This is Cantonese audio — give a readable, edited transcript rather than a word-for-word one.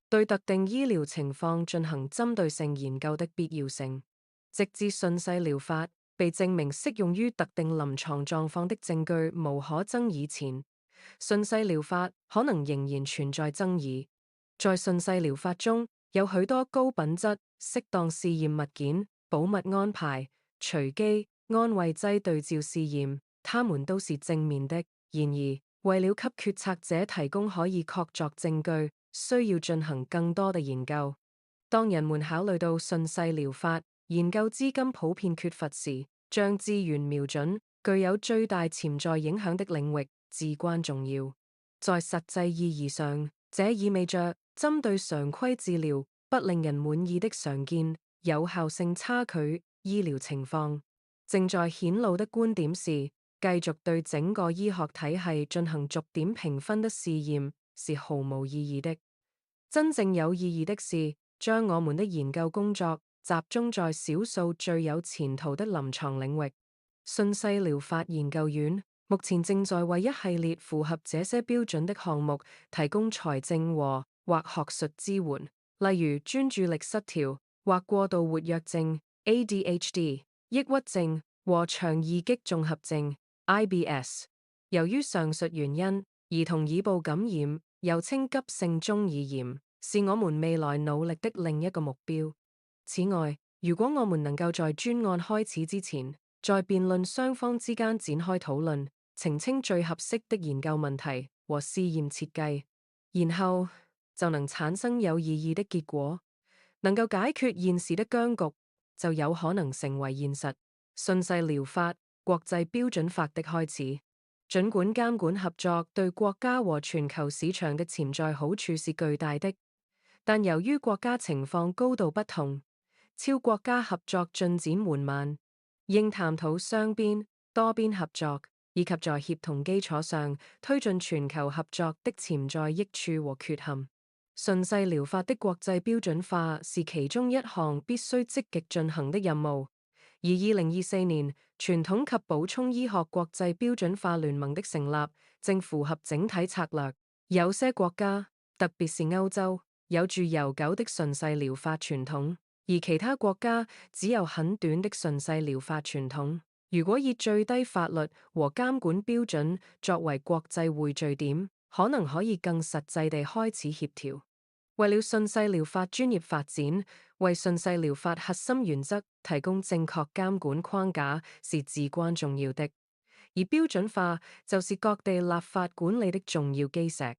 對特定醫療情況進行針對性研究的必要性。直至順勢療法被證明適用於特定臨床狀況的證據無可爭議前，順勢療法可能仍然存在爭議。在順勢療法中，有許多高品質、適當試驗物件、保密安排、隨機、安慰劑對照試驗，它們都是正面的。然而，為了給決策者提供可以確鑿證據，需要進行更多的研究。當人們考慮到順勢療法研究資金普遍缺乏時，將資源瞄準具有最大潛在影響的領域至關重要。在實際意義上，這意味着針對常規治療不令人滿意的常見有效性差距醫療情況，正在顯露的觀點是，繼續對整個醫學體系進行逐點評分的試驗是毫無意義的。真正有意義的是，將我們的研究工作集中在少數最有前途的臨床領域。順勢療法研究院目前正在為一系列符合這些標準的項目提供財政或學術支援，例如專注力失調或過度活躍症 （ADHD）、抑鬱症和腸易激綜合症 （IBS）。由於上述原因，兒童耳部感染又稱急性中耳炎，是我們未來努力的另一個目標。此外，如果我們能夠在專案開始之前，在辯論雙方之間展開討論，澄清最合適的研究問題和試驗設計，然後就能產生有意義的結果，能夠解決現時的僵局，就有可能成為現實。順勢療法國際標準法的開始。儘管監管合作對國家和全球市場的潛在好處是巨大的，但由於國家情況高度不同，超國家合作進展緩慢。應探討雙邊、多邊合作，以及在協同基礎上推進全球合作的潛在益處和缺陷。順勢療法的國際標準化是其中一項必須積極進行的任務。而2024年，傳統及補充醫學國際標準化聯盟的成立，正符合整體策略。有些國家，特別是歐洲，有住悠久的順勢療法傳統。而其他國家只有很短的順勢療法傳統。如果以最低法律和監管標準作為國際匯聚點，可能可以更實際地開始協調。為了順勢療法專業發展，為順勢療法核心原則提供正確監管框架是至關重要的。而標準化就是各地立法管理的重要基石。